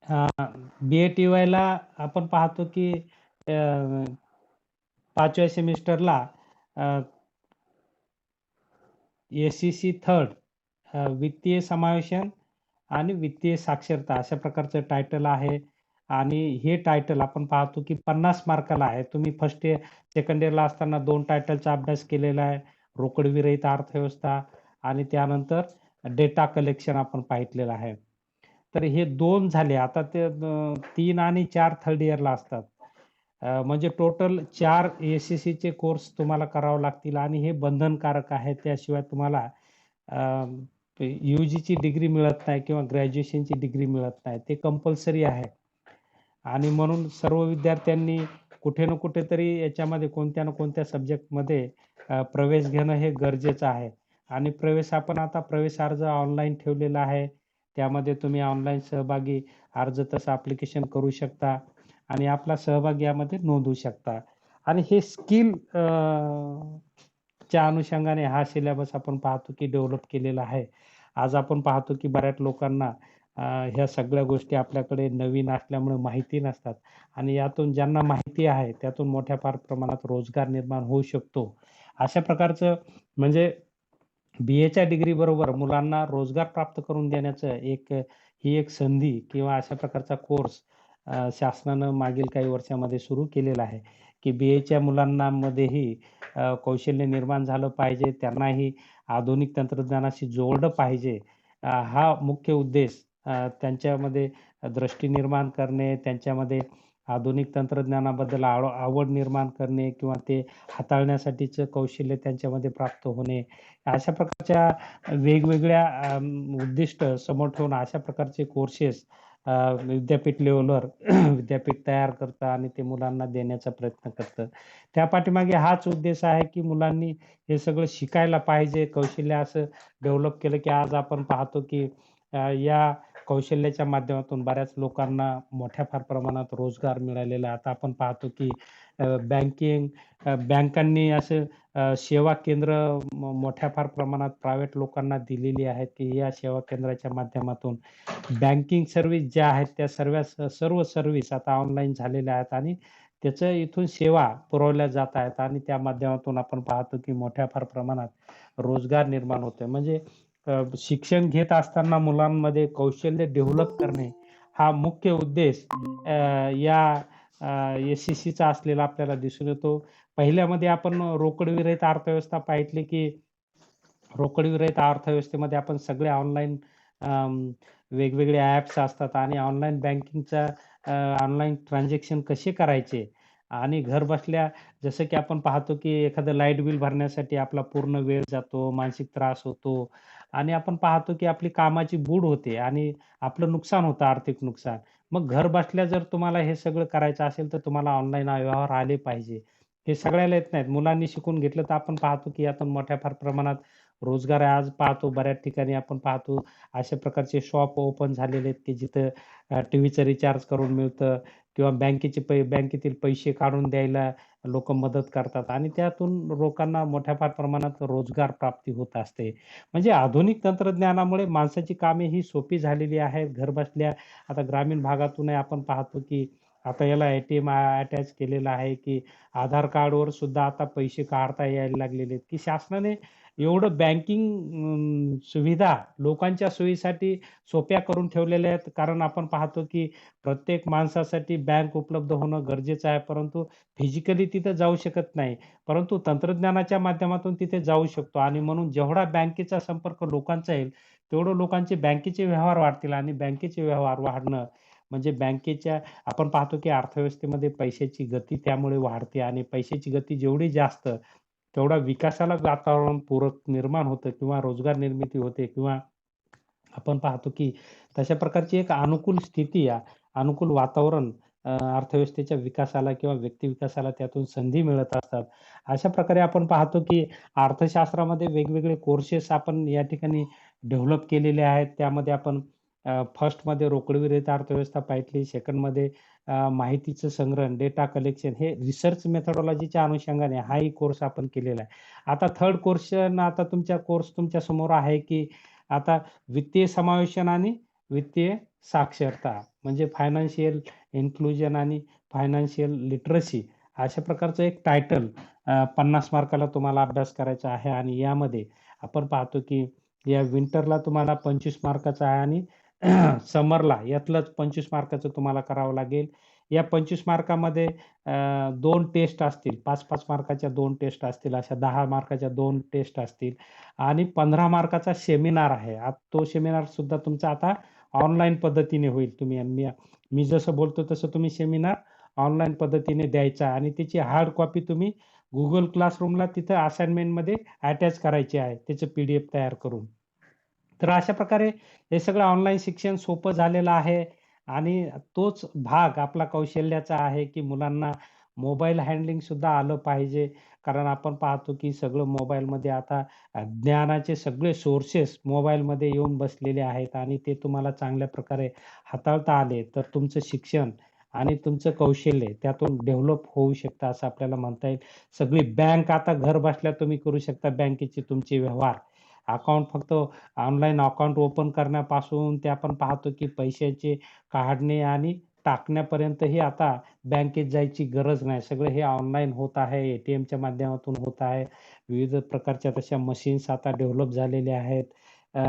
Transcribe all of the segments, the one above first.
बी-ए-टी-वायला आपण पाहतो की 5व्या सेमिस्टरला एस-सी-सी थर्ड वित्तीय समावेशन आणि वित्तीय साक्षरता अशा प्रकारचं टायटल आहे. आणि हे टायटल आपण पाहतो की 50 मार्काला आहे. तुम्ही फर्स्ट इयर, सेकंड इयरला असताना 2 टायटलचा अभ्यास केलेला आहे. रोकड विरहित अर्थव्यवस्था आणि त्यानंतर डेटा कलेक्शन आपण पाहितलेलं आहे. तर हे 2 झाले. आता ते 3 आणि 4 थर्ड इयरला असतात. म्हणजे टोटल 4 एस-सी-सीचे कोर्स तुम्हाला करावे लागतील आणि हे बंधनकारक आहे. त्याशिवाय तुम्हाला यूजीची डिग्री मिळत नाही किंवा ग्रॅज्युएशनची डिग्री मिळत नाही. ते कंपल्सरी आहे. आणि म्हणून सर्व विद्यार्थ्यांनी कुठे ना कुठेतरी याच्यामध्ये कोणत्या ना कोणत्या सब्जेक्टमध्ये प्रवेश घेणं हे गरजेचं आहे. आणि आपण आता प्रवेश अर्ज ऑनलाईन ठेवलेला आहे. त्यामध्ये तुम्ही ऑनलाईन सहभागी अर्ज तसं ॲप्लिकेशन करू शकता आणि आपला सहभाग यामध्ये नोंदवू शकता. आणि हे स्किल च्या अनुषंगाने हा सिलेबस आपण पाहतो की डेव्हलप केलेला आहे. आज आपण पाहतो की बऱ्याच लोकांना ह्या सगळ्या गोष्टी आपल्याकडे नवीन असल्यामुळे माहिती नसतात आणि यातून ज्यांना माहिती आहे त्यातून मोठ्या फार प्रमाणात रोजगार निर्माण होऊ शकतो. अशा प्रकारचं म्हणजे बी-एच्या डिग्री बरोबर मुलांना रोजगार प्राप्त करून देण्याचं ही एक संधी किंवा अशा प्रकारचा कोर्स शासनानं मागील काही वर्षामध्ये सुरू केलेला आहे, की बी-एच्या मुलांना मध्येही कौशल्य निर्माण झालं पाहिजे. त्यांनाही आधुनिक तंत्रज्ञानाशी जोडलं पाहिजे. हा मुख्य उद्देश त्यांच्यामध्ये दृष्टी निर्माण करणे, त्यांच्यामध्ये आधुनिक तंत्रज्ञानाबद्दल आवड निर्माण करणे किंवा ते हाताळण्यासाठीचं कौशल्य त्यांच्यामध्ये प्राप्त होणे. अशा प्रकारच्या वेगवेगळ्या उद्दिष्ट समोर ठेवून अशा प्रकारचे कोर्सेस विद्यापीठ लेव्हलवर विद्यापीठ तयार करतं आणि ते मुलांना देण्याचा प्रयत्न करतं. त्या पाठीमागे हाच उद्देश आहे, की मुलांनी हे सगळं शिकायला पाहिजे. कौशल्य असं डेव्हलप केलं, की आज आपण पाहतो, की या कौशल्याच्या माध्यमातून बऱ्याच लोकांना मोठ्या फार प्रमाणात रोजगार मिळालेला आहे. आता आपण पाहतो, की बँकांनी असं सेवा केंद्र मोठ्या फार प्रमाणात प्रायव्हेट लोकांना दिलेली आहेत, की या सेवा केंद्राच्या माध्यमातून बँकिंग सर्व्हिस ज्या आहेत त्या सर्व सर्व्हिस आता ऑनलाईन झालेल्या आहेत आणि त्याचं इथून सेवा पुरवल्या जात आहेत आणि त्या माध्यमातून आपण पाहतो, की मोठ्या फार प्रमाणात रोजगार निर्माण होतोय. म्हणजे शिक्षण घेत असताना मुलांमध्ये कौशल्य डेव्हलप करणे हा मुख्य उद्देश या एस-सी-सीचा असलेला आपल्याला दिसून येतो. पहिल्यामध्ये आपण रोकड विरहित अर्थव्यवस्था पाहितली, की रोकड विरहित अर्थव्यवस्थेमध्ये आपण सगळे ऑनलाईन वेगवेगळे ॲप्स असतात आणि ऑनलाईन बँकिंगचा ऑनलाईन ट्रान्झॅक्शन कसे करायचे आणि घर बसल्या जसं की आपण पाहतो की एखादं लाईट बिल भरण्यासाठी आपला पूर्ण वेळ जातो, मानसिक त्रास होतो आणि आपण पाहतो की आपली कामाची बूड होते आणि आपलं नुकसान होतं, आर्थिक नुकसान. मग घर बसल्या जर तुम्हाला हे सगळं करायचं असेल, तर तुम्हाला ऑनलाईन व्यवहार आले पाहिजे. हे सगळ्याला येत नाहीत. मुलांनी शिकून घेतलं तर आपण पाहतो की यातून मोठ्या फार प्रमाणात रोजगार आहे. आज पाहतो बऱ्याच ठिकाणी आपण पाहतो अशा प्रकारचे शॉप ओपन झालेले आहेत, की जिथं टीव्हीचं रिचार्ज करून मिळतं किंवा बँकेतील पैसे काढून द्यायला लोकं मदत करतात आणि त्यातून लोकांना मोठ्या फार प्रमाणात रोजगार प्राप्ती होत असते. म्हणजे आधुनिक तंत्रज्ञानामुळे माणसाची कामे ही सोपी झालेली आहेत. घरबसल्या आता ग्रामीण भागातूनही आपण पाहतो, की आता याला ए-टी-एम अटॅच केलेलं आहे, की आधार कार्डवर सुद्धा आता पैसे काढता यायला लागलेले आहेत, की शासनाने एवढं बँकिंग सुविधा लोकांच्या सोयीसाठी सोप्या करून ठेवलेल्या आहेत. कारण आपण पाहतो, की प्रत्येक माणसासाठी बँक उपलब्ध होणं गरजेचं आहे, परंतु फिजिकली तिथं जाऊ शकत नाही. परंतु तंत्रज्ञानाच्या माध्यमातून तिथे जाऊ शकतो आणि म्हणून जेवढा बँकेचा संपर्क लोकांचा येईल, तेवढं लोकांचे बँकेचे व्यवहार वाढतील आणि बँकेचे व्यवहार वाढणं म्हणजे बँकेच्या आपण पाहतो, की अर्थव्यवस्थेमध्ये पैशाची गती त्यामुळे वाढते आणि पैशाची गती जेवढी जास्त, तेवढा विकासाला वातावरण पूरक निर्माण होतं किंवा रोजगार निर्मिती होते किंवा आपण पाहतो, की तशा प्रकारची एक अनुकूल स्थिती, अनुकूल वातावरण अर्थव्यवस्थेच्या विकासाला किंवा व्यक्ती विकासाला त्यातून संधी मिळत असतात. अशा प्रकारे आपण पाहतो, की अर्थशास्त्रामध्ये वेगवेगळे कोर्सेस आपण या ठिकाणी डेव्हलप केलेले आहेत. त्यामध्ये आपण फर्स्टमध्ये रोकडविरहित अर्थव्यवस्था पाहितली, सेकंडमध्ये माहितीचं संग्रहण, डेटा कलेक्शन हे रिसर्च मेथोडॉलॉजीच्या अनुषंगाने हाही कोर्स आपण केलेला आहे. आता थर्ड कोर्स आता तुमच्या समोर आहे, की आता वित्तीय समावेशन आणि वित्तीय साक्षरता म्हणजे फायनान्शियल इन्क्लुजन आणि फायनान्शियल लिटरसी अशा प्रकारचं एक टायटल 50 मार्काला तुम्हाला अभ्यास करायचा आहे आणि यामध्ये आपण पाहतो की या विंटरला तुम्हाला 25 मार्काचा आहे आणि समरला यातलंच 25 मार्काचं तुम्हाला करावं लागेल. या 25 मार्कामध्ये 2 टेस्ट असतील. 5-5 मार्काच्या 2 टेस्ट असतील. अशा 10 मार्काच्या 2 टेस्ट असतील आणि 15 मार्काचा सेमिनार आहे. तो सेमिनार सुद्धा तुमचा आता ऑनलाईन पद्धतीने होईल. मी जसं बोलतो तसं तुम्ही सेमिनार ऑनलाईन पद्धतीने द्यायचा आणि त्याची हार्ड कॉपी तुम्ही Google क्लासरूमला तिथं असाइनमेंटमध्ये अटॅच करायची आहे. त्याचं पी-डी-एफ तयार करून. तर अशा प्रकारे हे सगळं ऑनलाईन शिक्षण सोपं झालेलं आहे आणि तोच भाग आपला कौशल्याचा आहे, की मुलांना मोबाईल हँडलिंग सुद्धा आलं पाहिजे. कारण आपण पाहतो, की सगळं मोबाईलमध्ये आता ज्ञानाचे सगळे सोर्सेस मोबाईलमध्ये येऊन बसलेले आहेत आणि ते तुम्हाला चांगल्या प्रकारे हाताळता आले, तर तुमचं शिक्षण आणि तुमचं कौशल्य त्यातून डेव्हलप होऊ शकतं असं आपल्याला म्हणता येईल. सगळी बँक आता घर बसल्या तुम्ही करू शकता बँकेचे तुमचे व्यवहार. अकाउंट फक्त ऑनलाईन अकाउंट ओपन करण्यापासून ते आपण पाहतो की पैशाचे काढणे आणि टाकण्यापर्यंतही आता बँकेत जायची गरज नाही. सगळं हे ऑनलाईन होत आहे. एटीएमच्या माध्यमातून होत आहे. विविध प्रकारच्या तशा मशीन्स आता डेव्हलप झालेल्या आहेत. अ,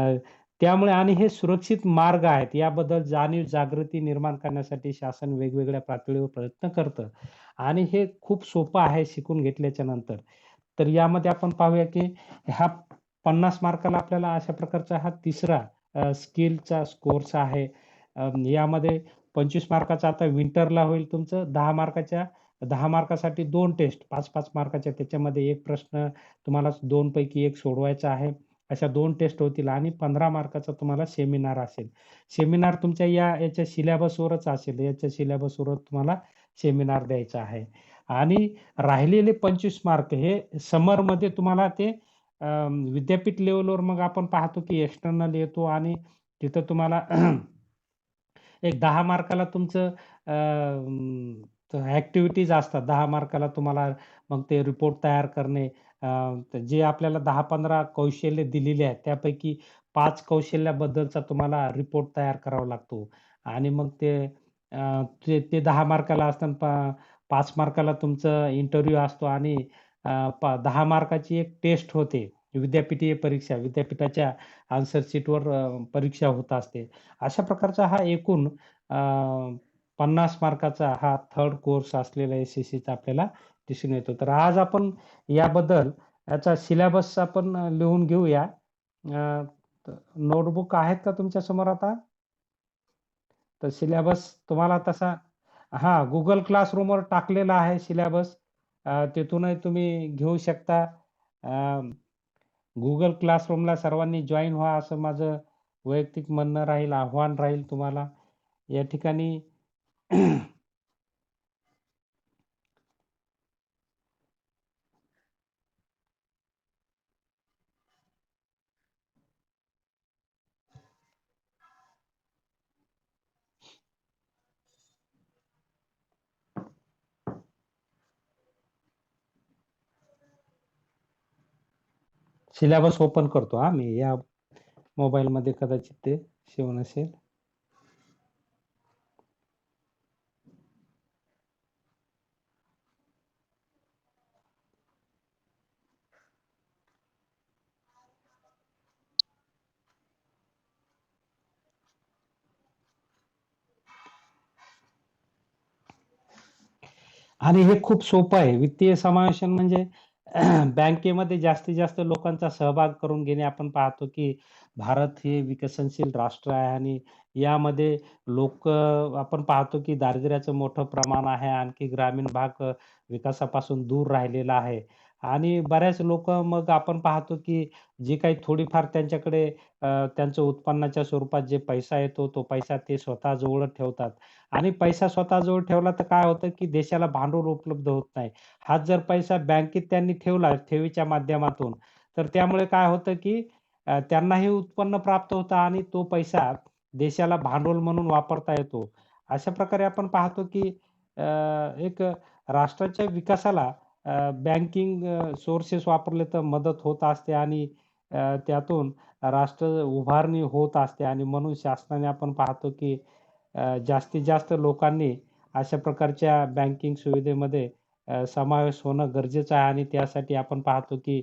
त्यामुळे आणि हे सुरक्षित मार्ग आहेत. याबद्दल जाणीव जागृती निर्माण करण्यासाठी शासन वेगवेगळ्या पातळीवर प्रयत्न करतं आणि हे खूप सोपं आहे शिकून घेतल्याच्या नंतर. तर यामध्ये आपण पाहूया की ह्या 50 मार्काला आपल्याला अशा प्रकारचा हा तिसरा स्किलचा कोर्स आहे. यामध्ये 25 मार्काचा आता विंटरला होईल तुमचं 10 मार्कासाठी 2 टेस्ट 5-5 मार्काच्या त्याच्यामध्ये एक प्रश्न तुम्हाला 2 पैकी 1 सोडवायचा आहे. अशा 2 टेस्ट होतील आणि 15 मार्काचा तुम्हाला सेमिनार असेल. सेमिनार तुमच्या याच्या सिलेबसवरच असेल. याच्या सिलेबसवर तुम्हाला सेमिनार द्यायचा आहे. आणि राहिलेले 25 मार्क हे समरमध्ये तुम्हाला ते विद्यापीठ लेव्हलवर मग आपण पाहतो की एक्सटर्नल येतो आणि तिथं तुम्हाला एक 10 मार्काला तुमचं ॲक्टिव्हिटीज असतात. 10 मार्काला तुम्हाला मग ते रिपोर्ट तयार करणे. जे आपल्याला 10-15 कौशल्य दिलेली आहेत, त्यापैकी 5 कौशल्याबद्दलचा तुम्हाला रिपोर्ट तयार करावा लागतो. आणि मग ते 10 मार्काला असताना 5 मार्काला तुमचं इंटरव्ह्यू असतो आणि 10 मार्काची एक टेस्ट होते. विद्यापीठीय परीक्षा, विद्यापीठाच्या आन्सर शीटवर परीक्षा होत असते. अशा प्रकारचा हा एकूण 50 मार्काचा हा थर्ड कोर्स असलेला एस-एस-सीचा आपल्याला दिसून येतो. तर आज आपण याबद्दल याचा सिलेबस आपण लिहून घेऊया. नोटबुक आहेत का तुमच्या समोर आता? तर सिलेबस तुम्हाला तसा हां, Google क्लासरूमवर टाकलेला आहे सिलेबस. तिथूनही तुम्ही घेऊ शकता. अ, Google क्लासरूमला सर्वांनी जॉइन व्हा असं माझं वैयक्तिक म्हणणं राहील, आव्हान राहील तुम्हाला. या ठिकाणी सिलेबस ओपन करतो हां मी. या मोबाईलमध्ये कदाचित ते सेव्ह नसेल. आणि हे खूप सोपं आहे. वित्तीय समावेशन म्हणजे बँकेमध्ये जास्तीत जास्त लोकांचा सहभाग करून घेणे. आपण पाहतो की भारत हे विकसनशील राष्ट्र आहे आणि यामध्ये आपण पाहतो की दारिद्र्याचं मोठं प्रमाण आहे. आणखी ग्रामीण भाग विकासापासून दूर राहिलेला आहे. आणि बऱ्याच लोकं मग आपण पाहतो की जे काही थोडीफार त्यांच्याकडे त्यांचं उत्पन्नाच्या स्वरूपात जे पैसा येतो, तो पैसा ते स्वतःजवळच ठेवतात. आणि पैसा स्वतःजवळ ठेवला तर काय होतं, की देशाला भांडवल उपलब्ध होत नाही. हाच जर पैसा बँकेत त्यांनी ठेवला ठेवीच्या माध्यमातून, तर त्यामुळे काय होतं, की त्यांनाही उत्पन्न प्राप्त होतं आणि तो पैसा देशाला भांडवल म्हणून वापरता येतो. अशा प्रकारे आपण पाहतो, की एक राष्ट्राच्या विकासाला बँकिंग सोर्सेस वापरले तर मदत होत असते आणि त्यातून राष्ट्र उभारणी होत असते आणि म्हणून शासनाने आपण पाहतो की जास्तीत जास्त लोकांनी अशा प्रकारच्या बँकिंग सुविधेमध्ये समावेश होणं गरजेचं आहे आणि त्यासाठी आपण पाहतो की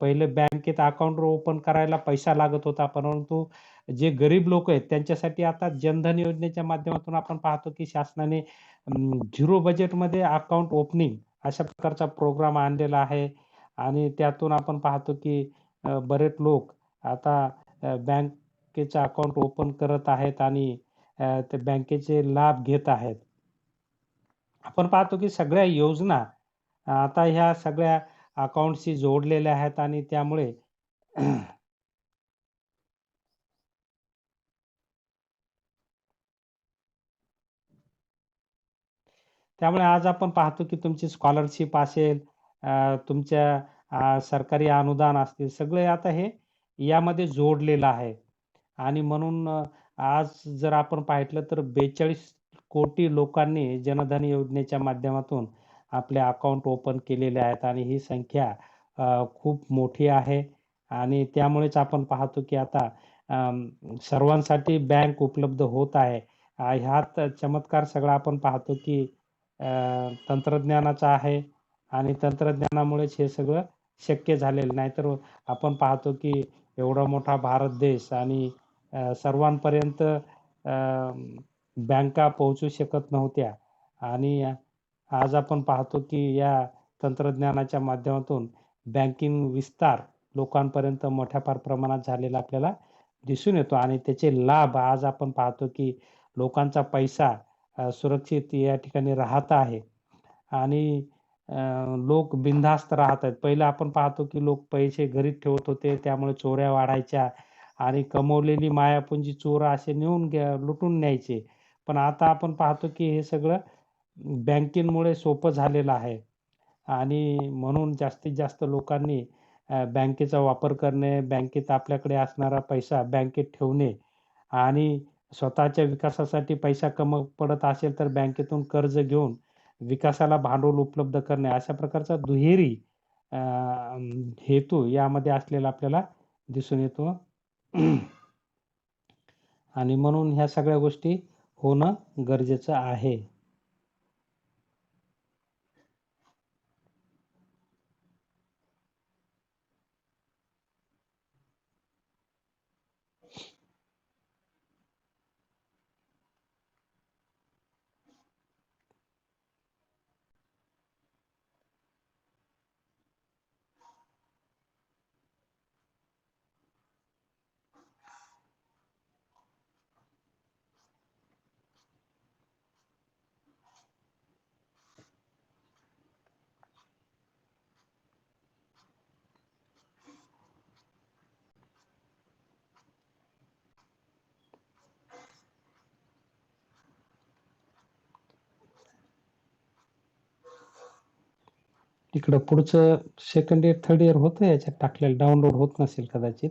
पहिले बँकेत अकाउंट ओपन करायला पैसा लागत होता, परंतु जे गरीब लोक आहेत त्यांच्यासाठी आता जनधन योजनेच्या माध्यमातून आपण पाहतो की शासनाने झिरो बजेटमध्ये अकाउंट ओपनिंग अशा प्रकारचा प्रोग्राम आणलेला आहे आणि त्यातून आपण पाहतो की बरेच लोक आता बँकेचं अकाउंट ओपन करत आहेत आणि ते बँकेचे लाभ घेत आहेत. आपण पाहतो की सगळ्या योजना आता ह्या सगळ्या अकाउंटशी जोडलेल्या आहेत आणि त्यामुळे त्यामुळे आज आपण पाहतो की तुमची स्कॉलरशिप असेल, तुमच्या सरकारी अनुदान असतील, सगळे आता हे यामध्ये जोडलेलं आहे. आणि म्हणून आज जर आपण पाहिलं तर 42 कोटी लोकांनी जनधन योजनेच्या माध्यमातून आपले अकाउंट ओपन केलेले आहेत आणि ही संख्या खूप मोठी आहे आणि त्यामुळेच आपण पाहतो की आता सर्वांसाठी बँक उपलब्ध होत आहे. ह्यात चमत्कार सगळा आपण पाहतो की तंत्रज्ञानाचा आहे आणि तंत्रज्ञानामुळेच हे सगळं शक्य झालेलं. नाहीतर आपण पाहतो की एवढा मोठा भारत देश आणि सर्वांपर्यंत बँका पोहोचू शकत नव्हत्या आणि आज आपण पाहतो की या तंत्रज्ञानाच्या माध्यमातून बँकिंग विस्तार लोकांपर्यंत मोठ्या फार प्रमाणात झालेला आपल्याला दिसून येतो आणि त्याचे लाभ आज आपण पाहतो की लोकांचा पैसा सुरक्षित या ठिकाणी राहत आहे आणि लोक बिनधास्त राहत आहेत. पहिलं आपण पाहतो की लोक पैसे घरीच ठेवत होते, त्यामुळे चोऱ्या वाढायच्या आणि कमवलेली मायापुंजी चोर असे नेऊन लुटून न्यायचे. पण आता आपण पाहतो की हे सगळं बँकेमुळे सोपं झालेलं आहे आणि म्हणून जास्तीत जास्त लोकांनी बँकेचा वापर करणे, बँकेत आपल्याकडे असणारा पैसा बँकेत ठेवणे आणि स्वतःच्या विकासासाठी पैसा कमी पडत असेल तर बँकेतून कर्ज घेऊन विकासाला भांडवल उपलब्ध करणे, अशा प्रकारचा दुहेरी अ, हेतू यामध्ये असलेला आपल्याला दिसून येतो. आणि म्हणून ह्या सगळ्या गोष्टी होणं गरजेचं आहे. इकडं पुढचं सेकंड इयर, थर्ड इयर होतं याच्यात टाकलेलं, डाउनलोड होत नसेल कदाचित.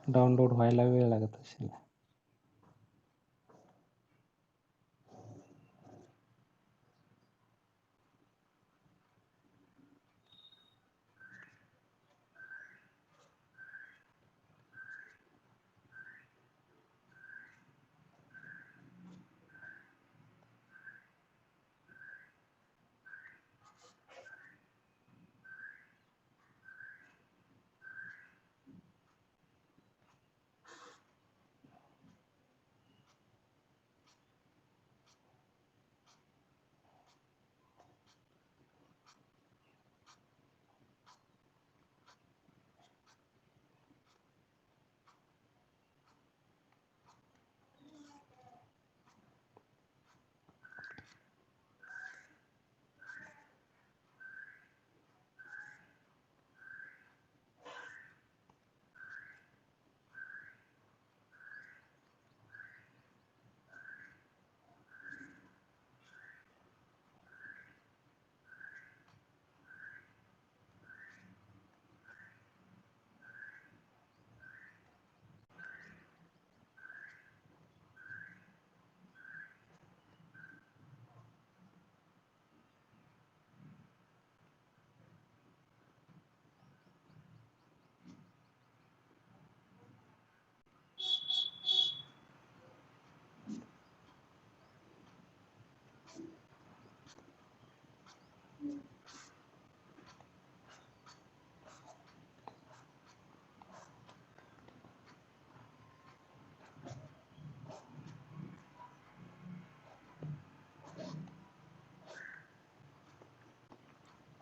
डाउनलोड व्हायला वेळ लागत असेल.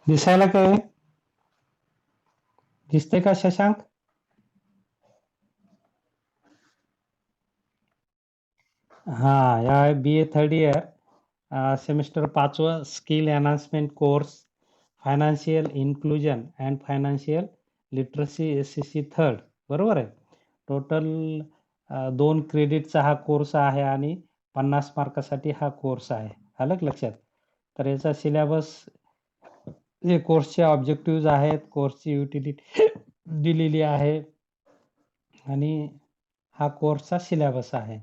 दिसायला काय दिसतंय का शशांक? हा, या B A third year semester 5व skill enhancement course financial inclusion and financial literacy SCC third, बरोबर आहे. टोटल 2 क्रेडिटचा हा कोर्स आहे आणि 50 मार्कासाठी हा कोर्स आहे. आलं का लक्षात? तर याचा सिलेबस, जे कोर्सचे ऑब्जेक्टिव्ह आहेत, कोर्सची युटिलिटी दिलेली आहे आणि हा कोर्सचा सिलेबस आहे.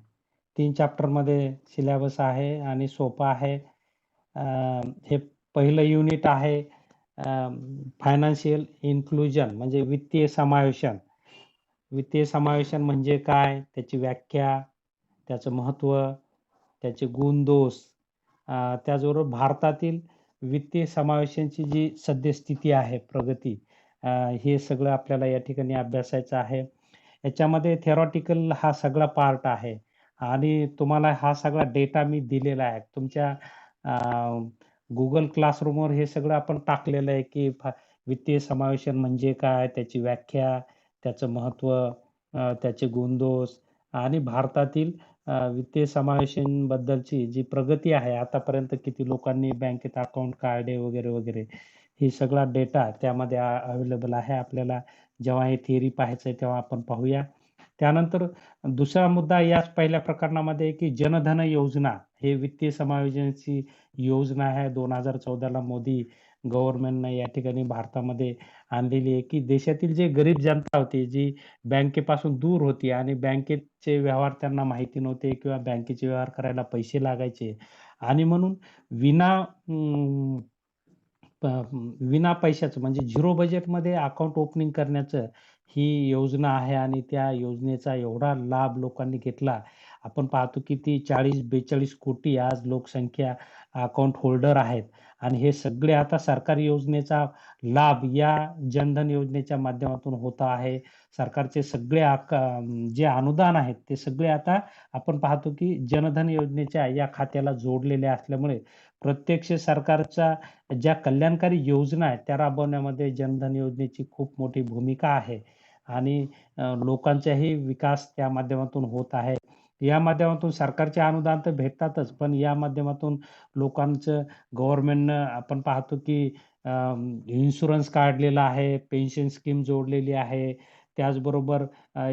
3 चॅप्टरमध्ये सिलेबस आहे आणि सोपा आहे. हे पहिलं युनिट आहे फायनान्शियल इन्क्लुजन म्हणजे वित्तीय समावेशन. वित्तीय समावेशन म्हणजे काय, त्याची व्याख्या, त्याचं महत्त्व, त्याचे गुण दोष, त्याचबरोबर भारतातील वित्तीय समावेशांची जी सद्यस्थिती आहे, प्रगती, हे सगळं आपल्याला या ठिकाणी अभ्यासायचं आहे. याच्यामध्ये थेरॉटिकल हा सगळा पार्ट आहे आणि तुम्हाला हा सगळा डेटा मी दिलेला आहे. तुमच्या Google क्लासरूमवर हे सगळं आपण टाकलेलं आहे, की वित्तीय समावेशन म्हणजे काय, त्याची व्याख्या, त्याचं महत्त्व, त्याचे गुणदोष आणि भारतातील वित्तीय समावेशांबद्दलची जी प्रगती आहे, आतापर्यंत किती लोकांनी बँकेत अकाउंट काढले वगैरे वगैरे, ही सगळा डेटा त्यामध्ये अवेलेबल आहे. आपल्याला जेव्हा हे थिअरी पाहायचं आहे तेव्हा आपण पाहूया. त्यानंतर दुसरा मुद्दा याच पहिल्या प्रकरणामध्ये, की जनधन योजना हे वित्तीय समावेशनाची योजना आहे. 2014ला मोदी गव्हर्नमेंटने या ठिकाणी भारतामध्ये आणलेली आहे, की देशातील जे गरीब जनता होती, जी बँकेपासून दूर होती आणि बँकेचे व्यवहार त्यांना माहिती नव्हते किंवा बँकेचे व्यवहार करायला पैसे लागायचे आणि म्हणून विना विना पैशाचं म्हणजे झिरो बजेटमध्ये अकाउंट ओपनिंग करण्याचं ही योजना आहे आणि त्या योजनेचा एवढा लाभ लोकांनी घेतला. आपण पाहतो की ती 40-42 कोटी आज लोकसंख्या अकाउंट होल्डर आहेत आणि हे सगळे आता सरकारी योजनेचा लाभ या जनधन योजनेच्या माध्यमातून होत आहे. सरकारचे सगळे जे अनुदान आहेत ते सगळे आता आपण पाहतो की जनधन योजनेच्या या खात्याला जोडलेले असल्यामुळे प्रत्यक्ष सरकारच्या ज्या कल्याणकारी योजना आहेत त्या राबवण्यामध्ये जनधन योजनेची खूप मोठी भूमिका आहे आणि लोकांचाही विकास त्या माध्यमातून होत आहे. या माध्यमातून सरकारचे अनुदान तर भेटतातच, पण या माध्यमातून लोकांचं गव्हर्नमेंटनं आपण पाहतो की इन्शुरन्स काढलेला आहे, पेन्शन स्कीम जोडलेली आहे. त्याचबरोबर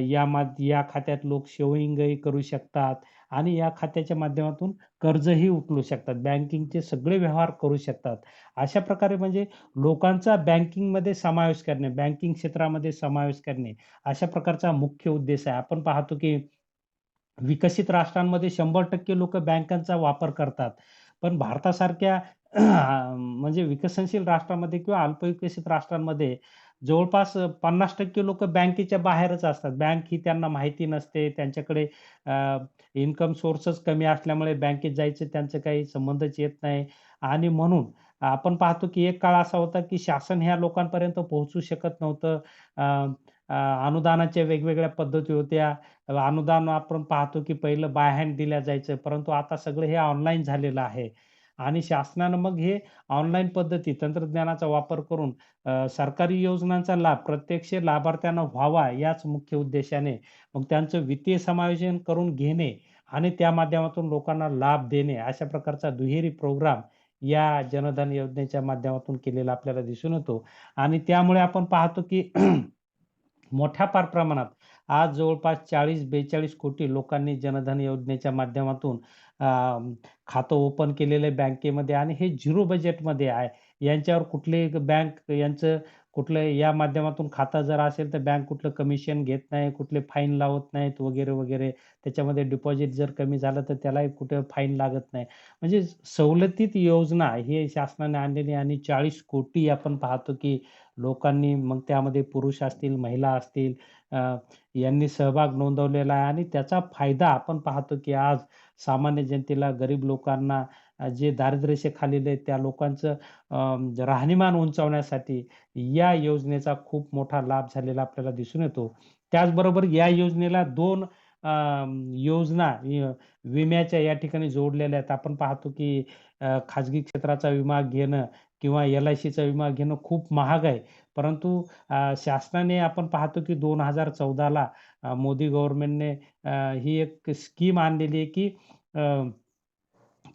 या खात्यात लोक सेव्हिंगही करू शकतात आणि या खात्याच्या माध्यमातून कर्जही उचलू शकतात. बँकिंगचे सगळे व्यवहार करू शकतात. अशा प्रकारे म्हणजे लोकांचा बँकिंगमध्ये समावेश करणे, बँकिंग क्षेत्रामध्ये समावेश करणे, अशा प्रकारचा मुख्य उद्देश आहे. आपण पाहतो की विकसित राष्ट्रांमध्ये 100% लोकं बँकांचा वापर करतात. पण भारतासारख्या म्हणजे विकसनशील राष्ट्रामध्ये किंवा अल्पविकसित राष्ट्रांमध्ये जवळपास 50% लोकं बँकेच्या बाहेरच असतात. बँक ही त्यांना माहिती नसते. त्यांच्याकडे इन्कम सोर्सच कमी असल्यामुळे बँकेत जायचं त्यांचं काही संबंधच येत नाही आणि म्हणून आपण पाहतो की एक काळ असा होता की शासन ह्या लोकांपर्यंत पोहोचू शकत नव्हतं. अ, अ, अनुदानाच्या वेगवेगळ्या पद्धती होत्या. अनुदान आपण पाहतो की पहिलं बाय हँड दिलं जायचं, परंतु आता सगळं हे ऑनलाईन झालेलं आहे आणि शासनानं मग हे ऑनलाईन पद्धती, तंत्रज्ञानाचा वापर करून सरकारी योजनांचा लाभ प्रत्यक्ष लाभार्थ्यांना व्हावा याच मुख्य उद्देशाने मग त्यांचं वित्तीय समायोजन करून घेणे आणि त्या माध्यमातून लोकांना लाभ देणे, अशा प्रकारचा दुहेरी प्रोग्राम या जनधन योजनेच्या माध्यमातून केलेला आपल्याला दिसून येतो आणि त्यामुळे आपण पाहतो की मोठ्या प्रमाणात आज जवळपास 40-42 कोटी लोकांनी जनधन योजनेच्या माध्यमातून अ, खातं ओपन केलेलं आहे बँकेमध्ये आणि हे झिरो बजेटमध्ये आहे. यांच्यावर कुठलीही बँक यांचं कुठलं या माध्यमातून खातं जर असेल तर बँक कुठलं कमिशन घेत नाही, कुठले फाईन लावत नाहीत वगैरे, वगैरे. त्याच्यामध्ये डिपॉझिट जर कमी झालं तर त्यालाही कुठे फाईन लागत नाही. म्हणजे सवलतीत योजना ही शासनाने आणलेली आणि 40 कोटी आपण पाहतो की लोकांनी मग त्यामध्ये पुरुष असतील, महिला असतील, यांनी सहभाग नोंदवलेला आहे आणि त्याचा फायदा आपण पाहतो की आज सामान्य जनतेला, गरीब लोकांना, जे दारिद्र्यरेषेखालील आहेत त्या लोकांचं राहणीमान उंचावण्यासाठी या योजनेचा खूप मोठा लाभ झालेला आपल्याला दिसून येतो. त्याचबरोबर या योजनेला 2 योजना विम्याच्या या ठिकाणी जोडलेल्या आहेत. आपण पाहतो की खाजगी क्षेत्राचा विमा घेणं किंवा LICचा विमा घेणं खूप महाग आहे. परंतु शासनाने आपण पाहतो की 2014ला मोदी गव्हर्नमेंटने ही एक स्कीम आणलेली आहे की अ,